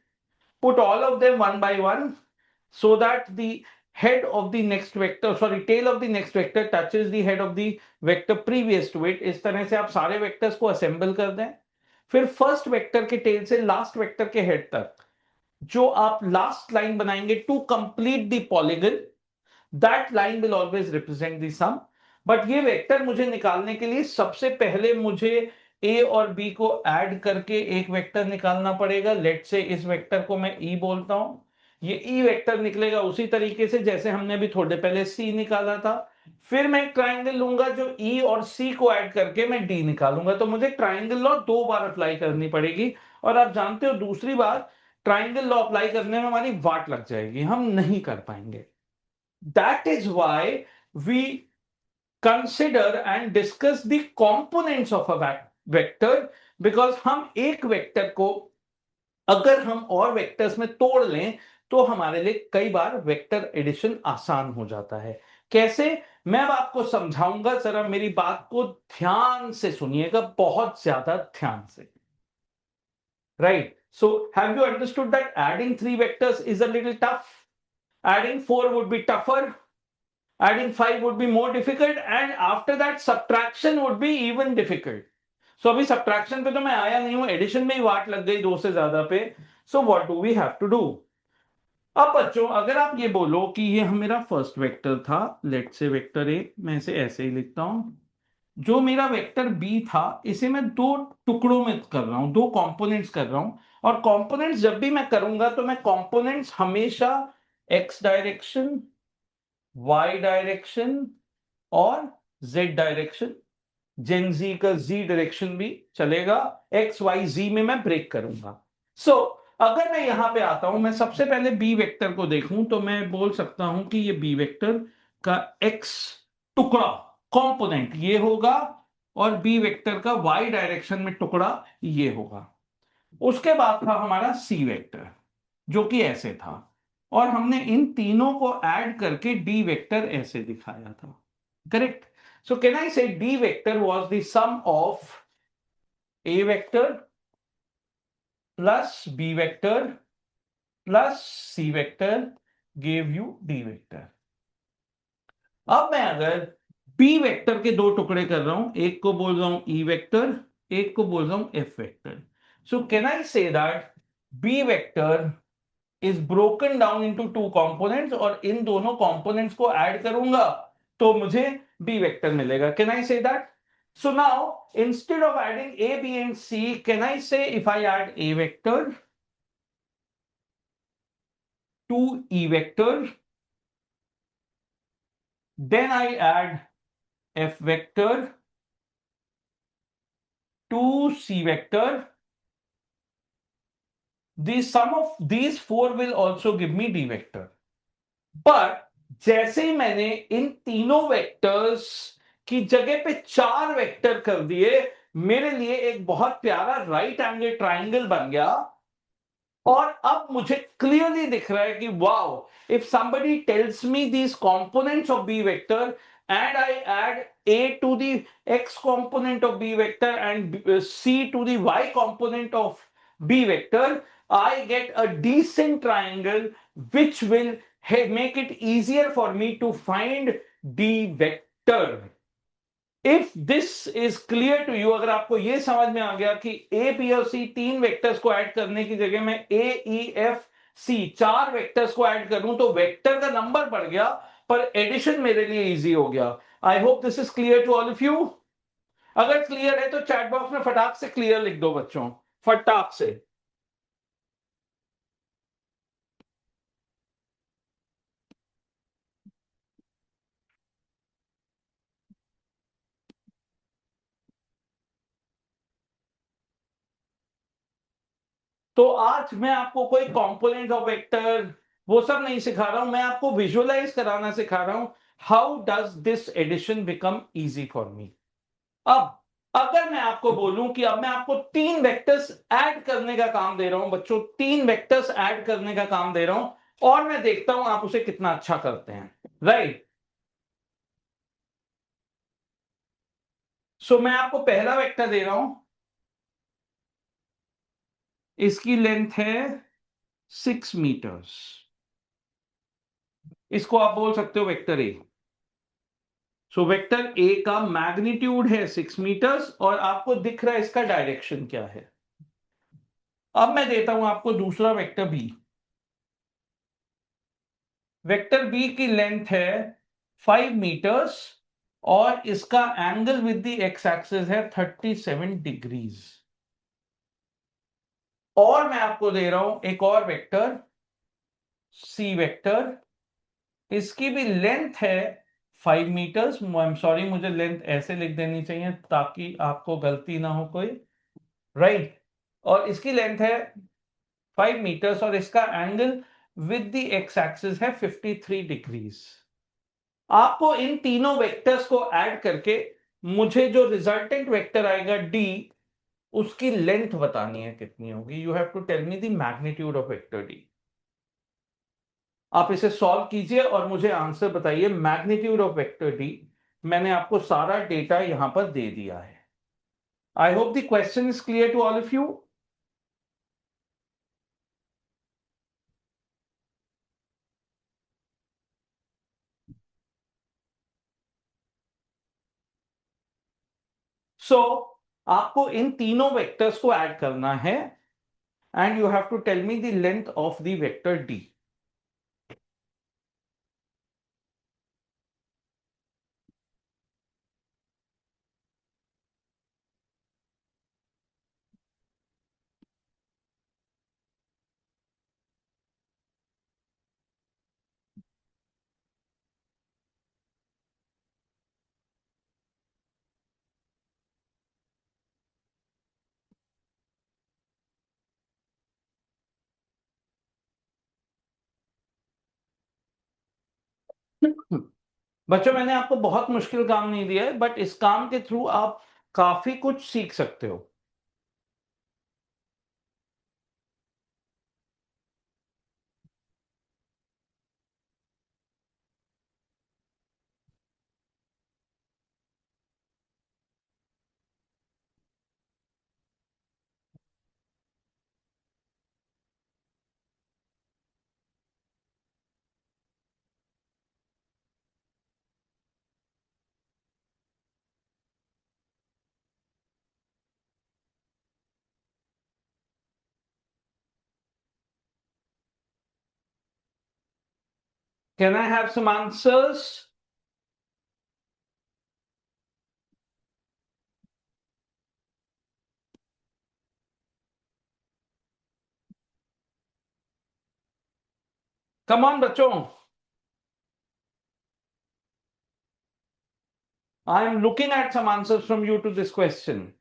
put all of them one by one, so that the head of the next vector, sorry, tail of the next vector touches the head of the vector previous to it. इस तरह से आप सारे वेक्टर्स को असेंबल कर दें, फिर फर्स्ट वेक्टर के टेल से लास्ट वेक्टर के हेड तक जो आप लास्ट लाइन बनाएंगे to complete the polygon, that line will always represent the sum. But ये वेक्टर मुझे निकालने के लिए सबसे पहले मुझे ए और बी को ऐड करके एक वेक्टर निकालना पड़ेगा। लेट से इस वेक्टर को मैं ई बोलता हूं, ये ई वेक्टर निकलेगा उसी तरीके से जैसे हमने अभी थोड़े पहले सी निकाला था। फिर मैं एक ट्राइंगल लूंगा जो ई और सी को ऐड करके मैं डी निकालूंगा, तो मुझे ट्राइंगल लॉ दो बार अप्लाई करनी पड़ेगी। और आप जानते हो दूसरी बार ट्राइंगल लॉ अप्लाई करने में हमारी वाट लग जाएगी, हम नहीं कर पाएंगे। That is why we consider and discuss the components of a vector, because हम एक वेक्टर को अगर हम और वेक्टर्स में तोड़ लें तो हमारे लिए कई बार वेक्टर एडिशन आसान हो जाता है। कैसे, मैं अब आपको समझाऊंगा, जरा मेरी बात को ध्यान से सुनिएगा, बहुत ज्यादा ध्यान से। Right, so have you understood that adding three vectors is a little tough, adding four would be tougher, adding 5 would be more difficult, and after that subtraction would be even difficult. So अभी subtraction पे तो मैं आया नहीं हूं, एडिशन में ही वाट लग गई दो से ज्यादा पे। So what do we have to do? अब बच्चों अगर आप ये बोलो कि ये मेरा फर्स्ट वेक्टर था, लेट से वेक्टर ए, मैं इसे ऐसे ही लिखता हूं, जो मेरा वेक्टर बी था इसे मैं दो टुकड़ों में कर रहा हूं, दो कंपोनेंट्स कर रहा हूं। और कंपोनेंट्स जब भी मैं करूंगा तो मैं कंपोनेंट्स हमेशा एक्स डायरेक्शन, वाई डायरेक्शन और जेड डायरेक्शन, जेन जी का जी डायरेक्शन भी चलेगा, एक्स वाई जी में मैं ब्रेक करूंगा। सो अगर मैं यहां पे आता हूं, मैं सबसे पहले बी वेक्टर को देखूं तो मैं बोल सकता हूं कि ये बी वेक्टर का एक्स टुकड़ा कंपोनेंट ये होगा और बी वेक्टर का वाई डायरेक्शन में टुकड़ा ये होगा। उसके बाद था हमारा सी वेक्टर जो कि ऐसे था, और हमने इन तीनों को ऐड करके डी वेक्टर ऐसे दिखाया था। Correct, so can I say D vector was the sum of A vector plus B vector plus C vector gave you D vector. अब मैं अगर बी वेक्टर के दो टुकड़े कर रहा हूं, एक को बोल रहा हूं ई वेक्टर, एक को बोल रहा हूं F vector, so can I say that B vector is broken down into two components और इन दोनों components को ऐड करूंगा तो मुझे b वेक्टर मिलेगा। Can I say that? So now instead of adding a, b and c, can I say if I add a vector to e vector, then I add f vector to c vector, the sum of these four will also give me d vector. But जैसे ही मैंने इन तीनों वेक्टर्स की जगह पे चार वेक्टर कर दिए, मेरे लिए एक बहुत प्यारा राइट एंगल ट्राइंगल बन गया। और अब मुझे क्लियरली दिख रहा है कि wow, if somebody tells me these components of b vector and I add a to the x component of b vector and c to the y component of b vector, I get a decent triangle which will make it easier for me to find d vector. If this is clear to you, अगर आपको यह समझ में आ गया कि ए बी और सी तीन वेक्टर्स को ऐड करने की जगह मैं ए ई एफ सी चार वेक्टर्स को ऐड करूं तो वेक्टर का नंबर बढ़ गया पर एडिशन मेरे लिए इजी हो गया। I hope this is clear to all of you. अगर क्लियर है तो चैट बॉक्स में फटाक से क्लियर लिख दो बच्चों, फटाक से। तो आज मैं आपको कोई कंपोनेंट ऑफ वेक्टर वो सब नहीं सिखा रहा हूं, मैं आपको विजुअलाइज कराना सिखा रहा हूं। How does this addition become easy for me. अब अगर मैं आपको बोलूं कि अब मैं आपको तीन वेक्टर्स ऐड करने का काम दे रहा हूं बच्चों, तीन वेक्टर्स ऐड करने का काम दे रहा हूं और मैं देखता हूं आप उसे कितना अच्छा करते हैं। राइट, सो मैं आपको पहला वेक्टर दे रहा हूं, इसकी लेंथ है 6 मीटर्स। इसको आप बोल सकते हो vector A. So vector A का मैग्नीट्यूड है 6 मीटर्स और आपको दिख रहा है इसका डायरेक्शन क्या है। अब मैं देता हूं आपको दूसरा वेक्टर बी। वेक्टर बी की लेंथ है 5 मीटर्स और इसका angle with the x axis है 37 डिग्रीज। और मैं आपको दे रहा हूं एक और वेक्टर सी वेक्टर, इसकी भी लेंथ है 5 मीटर्स। आई एम सॉरी, मुझे लेंथ ऐसे लिख देनी चाहिए ताकि आपको गलती ना हो कोई, राइट। और इसकी लेंथ है 5 मीटर्स और इसका angle with the x axis है 53 डिग्रीज। आपको इन तीनों वेक्टर्स को ऐड करके मुझे जो रिजल्टेंट वेक्टर आएगा डी, उसकी लेंथ बतानी है कितनी होगी। You have to tell me the magnitude of vector D. आप इसे सॉल्व कीजिए और मुझे आंसर बताइए मैग्नीट्यूड ऑफ वेक्टर डी। मैंने आपको सारा डेटा यहां पर दे दिया है। I hope the question is clear to all of you. So आपको इन तीनों वेक्टर्स को ऐड करना है and you have to tell me the length of the vector D. बच्चों, मैंने आपको बहुत मुश्किल काम नहीं दिया है, बट इस काम के थ्रू आप काफी कुछ सीख सकते हो। Can I have some answers? Come on बच्चों, I am looking at some answers from you to this question.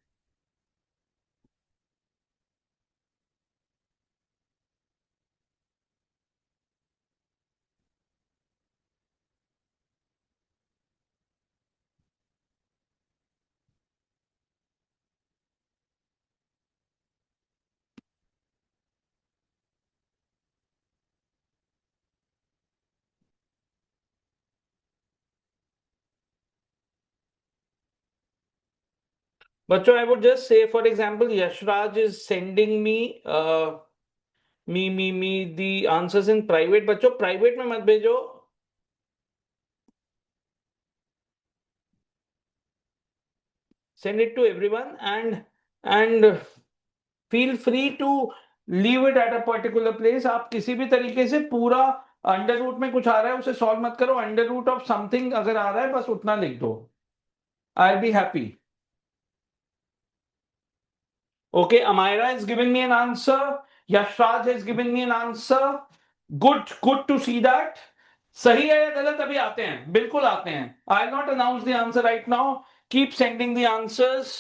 बच्चों, I would just say for example Yashraj is sending me the answers in private. बच्चों, प्राइवेट में मत भेजो। Send it to everyone and feel free to leave it at a particular place। आप किसी भी तरीके से पूरा अंडर रूट में कुछ आ रहा है उसे सॉल्व मत करो। अंडर रूट ऑफ समथिंग अगर आ रहा है बस उतना लिख दो। I be happy. Okay, Amira has given me an answer. Yashraj has given me an answer. Good to see that. सही है या गलत अभी आते हैं, बिल्कुल आते हैं। I not announce the answer right now. Keep sending the answers.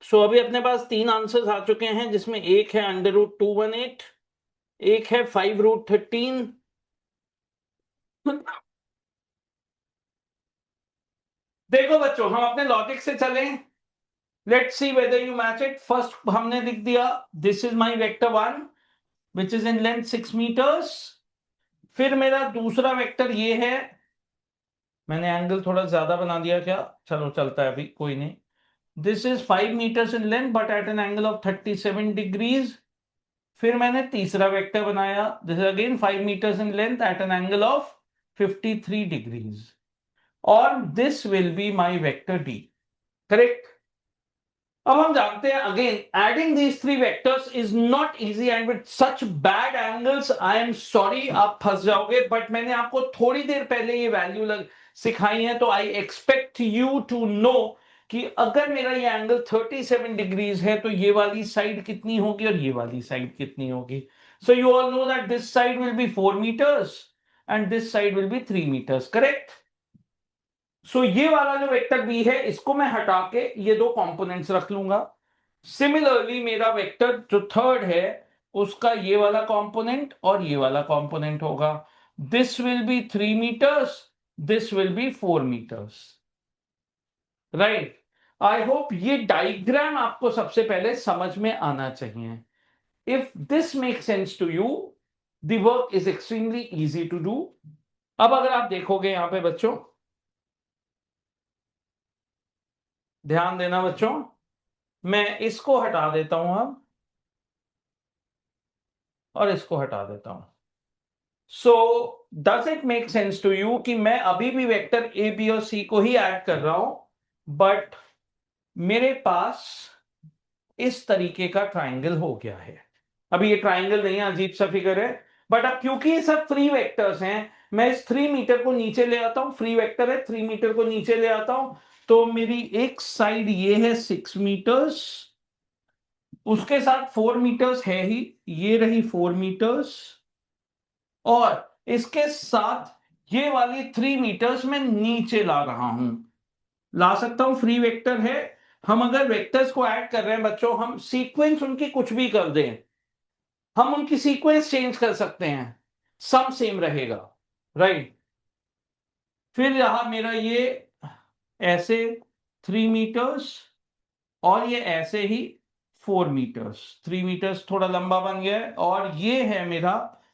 So अभी अपने पास 3 आंसर्स आ चुके हैं, जिसमें एक है √218, एक है 5√13। देखो बच्चों, हम अपने लॉजिक से चलें। Let's see whether you match it. First हमने लिख दिया this is my vector 1 which is in length 6 metres. फिर मेरा दूसरा वेक्टर ये है। मैंने एंगल थोड़ा ज्यादा बना दिया क्या? चलो चलता है, अभी कोई नहीं। This is 5 metres in length but at an angle of 37 degrees. फिर मैंने तीसरा वेक्टर बनाया, this is again 5 metres in length at an angle of 53 degrees, और this will be my vector D. Correct. अब हम जानते हैं again adding these three vectors is not easy and with such bad angles, I am sorry आप फंस जाओगे, बट मैंने आपको थोड़ी देर पहले ये वैल्यू सिखाई है, तो I expect you to know कि अगर मेरा ये एंगल 37 डिग्रीज है तो ये वाली साइड कितनी होगी और ये वाली साइड कितनी होगी। So you all know that this side will be 4 metres and this side will be 3 metres. Correct. So ये वाला जो वेक्टर बी है इसको मैं हटा के ये दो कंपोनेंट्स रख लूंगा। सिमिलरली मेरा वेक्टर जो थर्ड है उसका ये वाला कंपोनेंट और ये वाला कंपोनेंट होगा। This will be 3 metres, this will be 4 metres. Right. I hope ये डायग्राम आपको सबसे पहले समझ में आना चाहिए। If this make sense to you, the work is extremely easy to do. अब अगर आप देखोगे यहां पे बच्चों, ध्यान देना बच्चों, मैं इसको हटा देता हूं अब और इसको हटा देता हूं। So does it make sense to you कि मैं अभी भी वेक्टर ए बी और सी को ही ऐड कर रहा हूं, बट मेरे पास इस तरीके का ट्राइंगल हो गया है। अभी ये ट्राइंगल नहीं है, अजीब सा फिगर है, बट अब क्योंकि ये सब फ्री वेक्टर्स हैं, मैं इस 3 मीटर को नीचे ले आता हूं, फ्री वेक्टर है 3 मीटर को नीचे ले आता हूं, तो मेरी एक साइड ये है 6 मीटर्स, उसके साथ 4 मीटर्स है ही, ये रही 4 मीटर्स, और इसके साथ ये वाली 3 मीटर्स में नीचे ला रहा हूं, ला सकता हूं, फ्री वेक्टर है। हम अगर वेक्टर्स को ऐड कर रहे हैं बच्चों, हम सीक्वेंस उनकी कुछ भी कर दें, हम उनकी सीक्वेंस चेंज कर सकते हैं, सम सेम रहेगा। राइट। फिर रहा मेरा ये ऐसे 3 मीटर्स और ये ऐसे ही 4 मीटर्स, 3 मीटर्स थोड़ा लंबा बन गया है, और ये है मेरा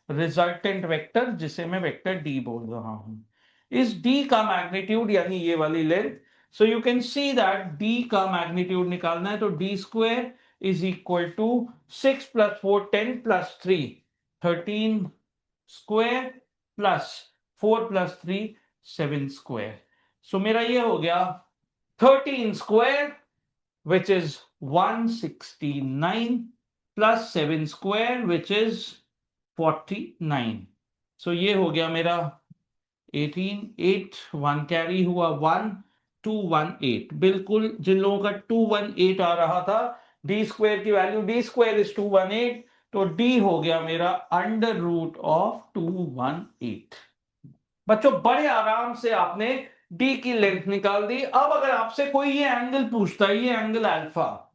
रिजल्टेंट वेक्टर जिसे मैं वेक्टर डी बोल रहा हूं। इस डी का मैग्नीट्यूड यानी ये वाली length, so you can see that D का मैग्नीट्यूड निकालना है तो D square is equal to 6 plus 4 10 plus 3 13 square plus 4 plus 3 7 square. So मेरा ये हो गया 13 square which is 169 plus 7 square which is 49। so ये हो गया मेरा 18 8 1 कैरी हुआ 1 218, बिल्कुल जिन लोगों का 218 आ रहा था, डी स्क्वायर की वैल्यू, डी स्क्वायर इज 218, तो डी हो गया मेरा अंडर रूट ऑफ 218। बच्चों बड़े आराम से आपने डी की लेंथ निकाल दी। अब अगर आपसे कोई ये एंगल पूछता है, ये एंगल अल्फा,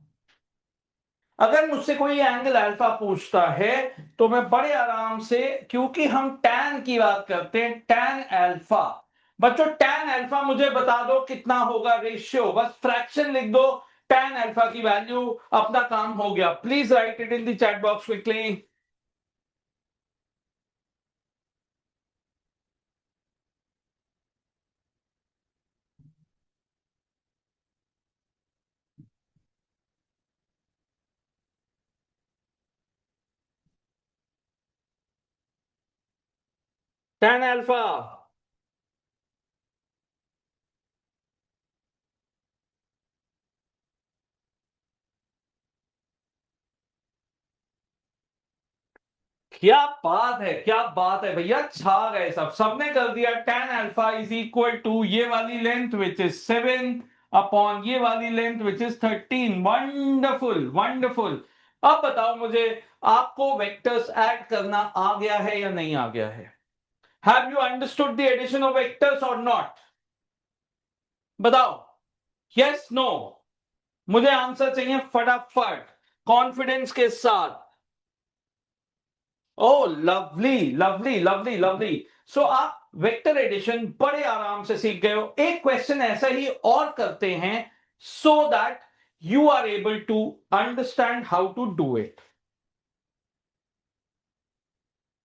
अगर मुझसे कोई एंगल अल्फा पूछता है तो मैं बड़े आराम से, क्योंकि हम टैन की बात करते हैं, टैन अल्फा, बच्चों टैन अल्फा मुझे बता दो कितना होगा रेशियो, बस फ्रैक्शन लिख दो, टैन अल्फा की वैल्यू, अपना काम हो गया। Please right it in the chat box quickly. Tan alpha, क्या बात है, क्या बात है भैया, छा गए सब, सबने कर दिया। tan alpha is equal to ये वाली लेंथ विच इज 7 अपॉन ये वाली length which is 13। Wonderful wonderful. अब बताओ मुझे, आपको वेक्टर्स ऐड करना आ गया है या नहीं आ गया है? Have you understood the addition of vectors और नॉट? बताओ, यस नो, मुझे आंसर चाहिए फटाफट, कॉन्फिडेंस के साथ। Oh lovely lovely lovely lovely. So आप वेक्टर एडिशन बड़े आराम से सीख गए हो। एक क्वेश्चन ऐसा ही और करते हैं so that you are able to understand how to do it.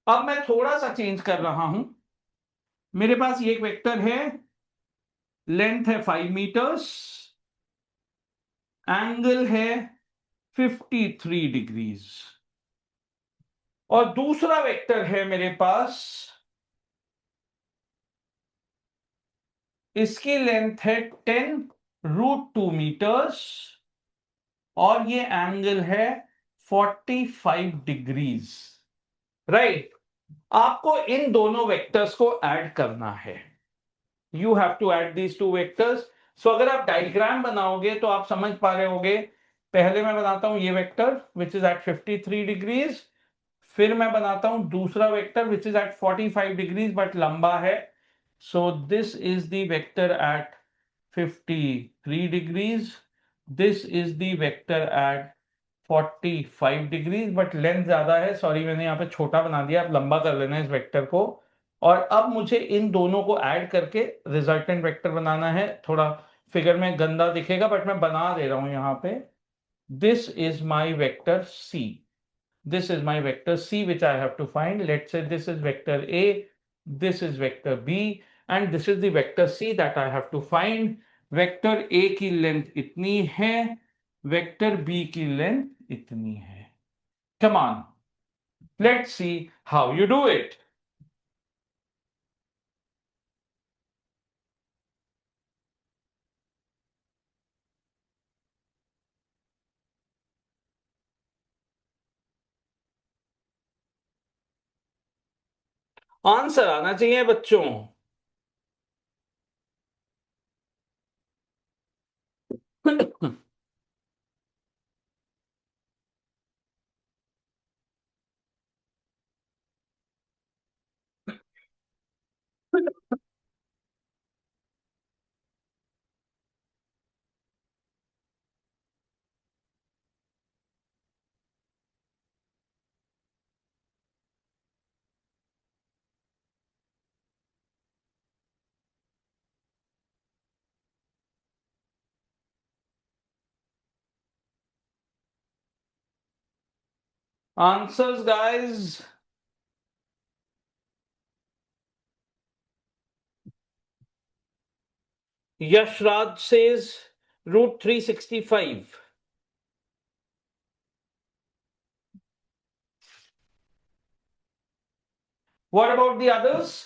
अब मैं थोड़ा सा चेंज कर रहा हूं। मेरे पास ये एक वेक्टर है, लेंथ है 5 मीटर्स, एंगल है 53 डिग्रीज। और दूसरा वेक्टर है मेरे पास, इसकी लेंथ है 10√2 मीटर्स और ये एंगल है 45 डिग्रीज। राइट, आपको इन दोनों वेक्टर्स को ऐड करना है। You have to add these two vectors. So अगर आप डायग्राम बनाओगे तो आप समझ पा रहे होगे। पहले मैं बनाता हूं ये vector which is at 53 degrees, फिर मैं बनाता हूं दूसरा vector which is at 45 degrees but लंबा है। So this is the vector at 53 degrees, this is the vector at 45 degrees but length ज्यादा है, सॉरी मैंने यहाँ पे छोटा बना दिया, आप लंबा कर लेना इस वेक्टर को। और अब मुझे इन दोनों को ऐड करके रिजल्टेंट वेक्टर बनाना है। थोड़ा फिगर में गंदा दिखेगा बट मैं बना दे रहा हूं यहाँ पे। This is my vector C, this is my vector c which I have to find. Let's say this is vector a, this is vector b and this is the vector c that I have to find. Vector a की लेंथ इतनी है, वेक्टर b की लेंथ इतनी है। Come on, let's see how you do it. Answer आना चाहिए बच्चों। Answers, guys. Yashraj says root 365. What about the others?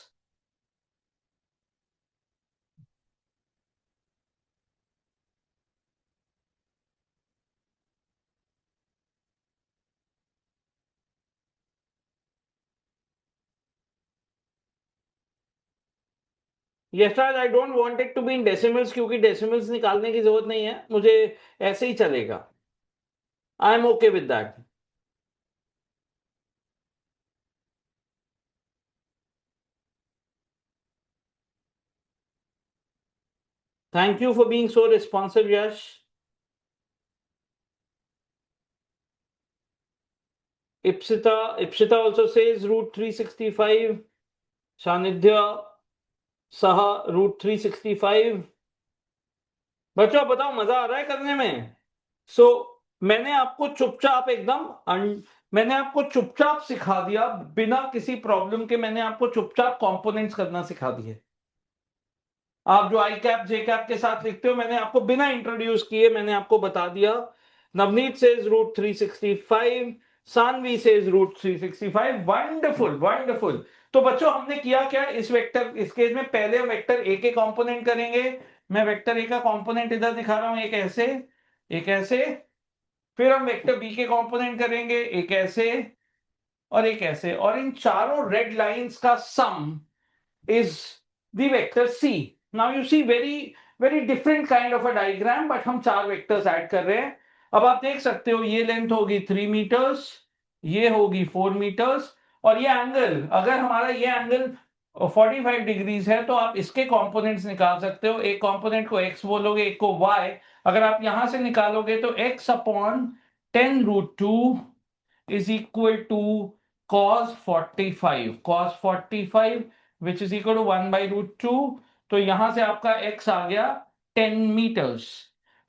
Yashraj, I don't want it to be in decimals क्योंकि डेसिमल्स निकालने की जरूरत नहीं है मुझे, ऐसे ही चलेगा। I am okay with that. Thank you for being so responsive Yash. Ipsita also says root 365. सानिध्य सह रूट 365। बच्चों आप बताओ मजा आ रहा है करने में? सो मैंने आपको चुपचाप मैंने आपको चुपचाप सिखा दिया बिना किसी प्रॉब्लम के, मैंने आपको चुपचाप कंपोनेंट्स करना सिखा दिए। आप जो आई कैप जे कैप के साथ लिखते हो, मैंने आपको बिना इंट्रोड्यूस किए मैंने आपको बता दिया। Navneet says root 365, Saanvi says root 365। Wonderful wonderful. तो बच्चों हमने किया क्या इस केस में? पहले हम वेक्टर ए के कंपोनेंट करेंगे। मैं वेक्टर ए का कंपोनेंट इधर दिखा रहा हूं, एक ऐसे, एक ऐसे। फिर हम वेक्टर बी के कंपोनेंट करेंगे, एक ऐसे और एक ऐसे। और इन चारों रेड लाइंस का सम is the vector C. Now you see very different kind of a diagram, but हम चार वेक्टर्स ऐड कर रहे हैं। अब आप देख सकते हो ये लेंथ होगी 3 मीटर्स, ये होगी 4 मीटर्स, और ये एंगल, अगर हमारा ये एंगल 45 डिग्रीज है तो आप इसके कंपोनेंट्स निकाल सकते हो। एक कंपोनेंट को x बोलोगे, एक को y। अगर आप यहां से निकालोगे तो x upon 10√2 is equal to cos 45, cos 45 which is equal to 1/√2। तो यहां से आपका x आ गया 10 मीटर्स।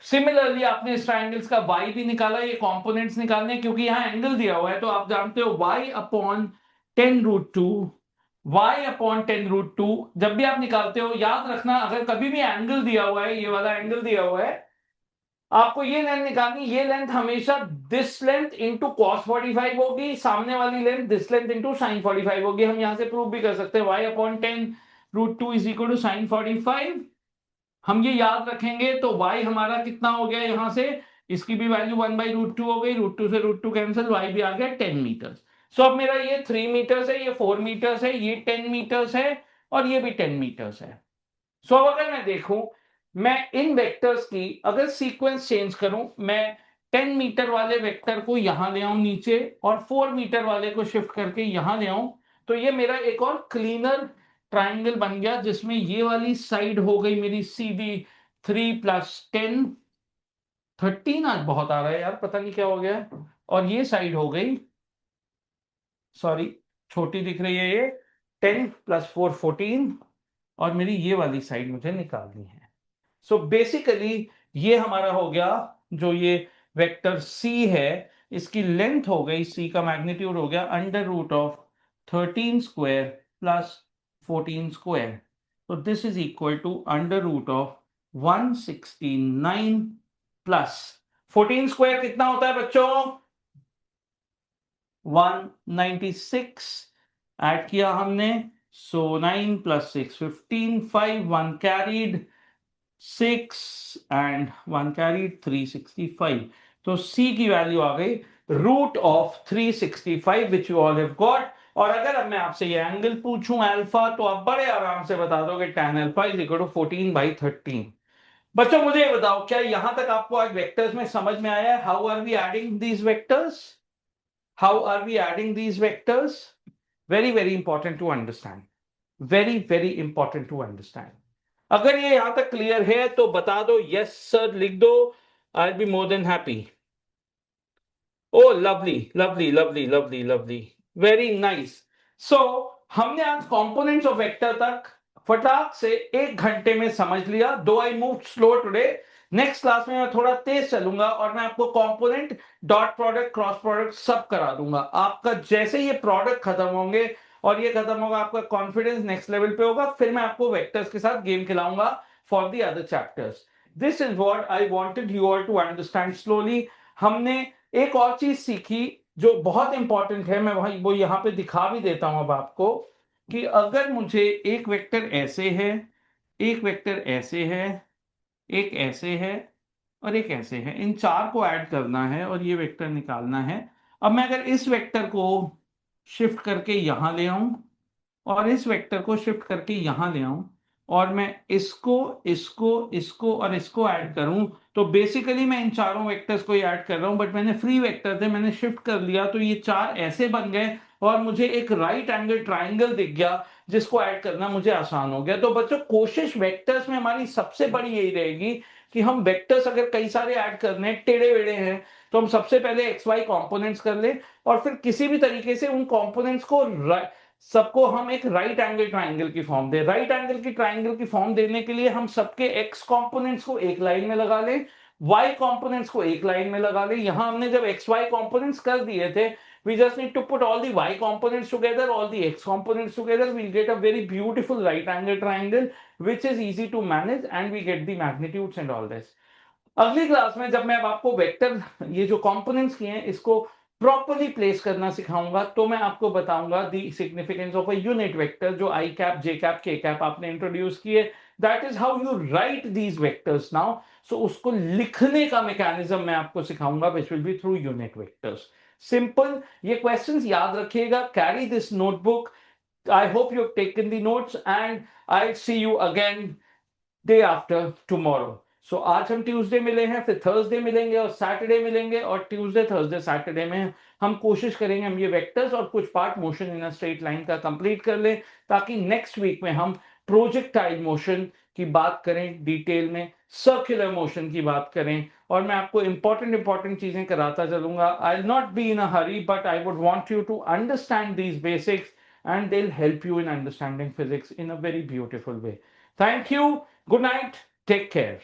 सिमिलरली आपने इस ट्राइंगल्स का y भी निकाला, ये कंपोनेंट्स निकालने क्योंकि यहां एंगल दिया हुआ है, तो आप जानते हो y अपॉन 10√2, y अपॉन 10√2। जब भी आप निकालते हो याद रखना, अगर कभी भी एंगल दिया हुआ है, ये वाला एंगल दिया हुआ है, आपको ये लेंथ निकालनी, ये लेंथ हमेशा दिस लेंथ इंटू cos 45 होगी, सामने वाली length this length into sin 45 होगी। हम यहां से प्रूव भी कर सकते हैं y upon 10 √2 is equal to sin 45। हम ये याद रखेंगे तो y हमारा कितना हो गया यहां से, इसकी भी वैल्यू 1/√2 हो गई, √2 से √2 कैंसिल, y भी आ गया 10 मीटर। सो अब मेरा ये 3 मीटर्स है, ये 4 मीटर्स है, ये 10 मीटर्स है और ये भी 10 मीटर्स है। सो अब अगर मैं देखूं, मैं इन वेक्टर्स की अगर सीक्वेंस चेंज करूं, मैं 10 मीटर वाले वेक्टर को यहां ले आऊं नीचे और 4 मीटर वाले को शिफ्ट करके यहां ले आऊं, तो ये मेरा एक और क्लीनर ट्राइंगल बन गया, जिसमें ये वाली साइड हो गई मेरी सीधी 3 + 10, 13 आज बहुत आ रहा है यार, पता नहीं क्या हो गया, और ये साइड हो गई, सॉरी छोटी दिख रही है ये, 10 + 4 14, और मेरी ये वाली साइड मुझे निकालनी है। सो बेसिकली ये हमारा हो गया, जो ये वेक्टर c है इसकी लेंथ हो गई, c का मैग्नीट्यूड हो गया √13² + 14²। तो this is equal to √169 plus 14² कितना होता है बच्चों, 196 ऐड किया हमने, सो 9 + 6 15, 5 1 कैरीड, 6 and 1 carried, 365। तो C की वैल्यू आ गई √365 which you all have got. और अगर अब मैं आपसे ये एंगल पूछूं अल्फा, तो आप बड़े आराम से बता दोगे tan alpha is equal to 14/13। बच्चों मुझे ये बताओ, क्या यहां तक आपको आज वेक्टर्स में समझ में आया है? How are we adding these vectors, how are we adding these vectors? Very very important to understand, very very important to understand. अगर ये यहां तक क्लियर है तो बता दो, यस सर लिख दो, I be more than happy. Oh lovely lovely lovely lovely lovely, very nice. So हमने आज कंपोनेंट्स ऑफ वेक्टर तक फटाक से 1 घंटे में समझ लिया, दो I move slow today. Next class में मैं थोड़ा तेज चलूंगा और मैं आपको component, dot product, cross product सब करा दूंगा। आपका जैसे ये प्रोडक्ट खत्म होंगे और ये खत्म होगा, आपका कॉन्फिडेंस नेक्स्ट लेवल पे होगा, फिर मैं आपको वेक्टर्स के साथ गेम खिलाऊंगा for the other chapters. This is what I wanted you all to understand slowly. हमने एक और चीज सीखी जो बहुत इंपॉर्टेंट है, मैं वही वो यहां पे दिखा भी देता हूं अब आपको, कि अगर मुझे एक वेक्टर ऐसे है, एक वेक्टर ऐसे है, एक ऐसे है और एक ऐसे है, इन चार को ऐड करना है और ये वेक्टर निकालना है। अब मैं अगर इस वेक्टर को शिफ्ट करके यहां ले आऊं और इस वेक्टर को शिफ्ट करके यहां ले आऊं और मैं इसको इसको इसको और इसको ऐड करूं, तो बेसिकली मैं इन चारों वेक्टर्स को ही ऐड कर रहा हूं, बट मैंने फ्री वेक्टर थे, मैंने शिफ्ट कर लिया तो ये चार ऐसे बन गए और मुझे एक राइट एंगल ट्राइंगल दिख गया जिसको ऐड करना मुझे आसान हो गया। तो बच्चों कोशिश वेक्टर्स में हमारी सबसे बड़ी यही रहेगी कि हम वेक्टर्स अगर कई सारे ऐड करने टेढ़े वेढ़े हैं, तो हम सबसे पहले एक्स वाई कॉम्पोनेंट्स कर ले और फिर किसी भी तरीके से उन कॉम्पोनेंट्स को सबको हम एक राइट एंगल ट्राइंगल की फॉर्म दे। राइट एंगल की ट्राइंगल की फॉर्म देने के लिए हम सबके एक्स कंपोनेंट्स को एक लाइन में लगा लें, वाई कंपोनेंट्स को एक लाइन में लगा लें। यहां हमने जब एक्स वाई कंपोनेंट्स कर दिए थे, we just need to put all the y components together, all the x components together, we'll get a very beautiful right angle triangle which is easy to manage and we get the magnitudes and all this। अगली क्लास में जब मैं अब आपको वेक्टर, ये जो कंपोनेंट्स किए हैं इसको प्रॉपर्ली प्लेस करना सिखाऊंगा, तो मैं आपको बताऊंगा the significance of a unit vector, जो I cap, J cap, K cap आपने इंट्रोड्यूस किए। That is how you write these vectors now. So उसको लिखने का मैकेनिज्म मैं आपको सिखाऊंगा which will be through unit vectors. Simple, ये क्वेश्चंस याद रखिएगा, carry this notebook. I hope you have taken the notes and I see you again day after tomorrow. So आज हम ट्यूसडे मिले हैं, फिर थर्सडे मिलेंगे और सैटरडे मिलेंगे, और ट्यूसडे थर्सडे सैटरडे में हम कोशिश करेंगे हम ये वेक्टर्स और कुछ part motion in a straight line का कंप्लीट कर लें, ताकि नेक्स्ट वीक में हम प्रोजेक्टाइल मोशन की बात करें डिटेल में, सर्कुलर मोशन की बात करें, और मैं आपको इंपॉर्टेंट चीजें कराता चलूंगा। I will not be in a hurry, but I would want you to understand these basics and they'll help you in understanding physics in a very beautiful way. Thank you. Good night. Take care.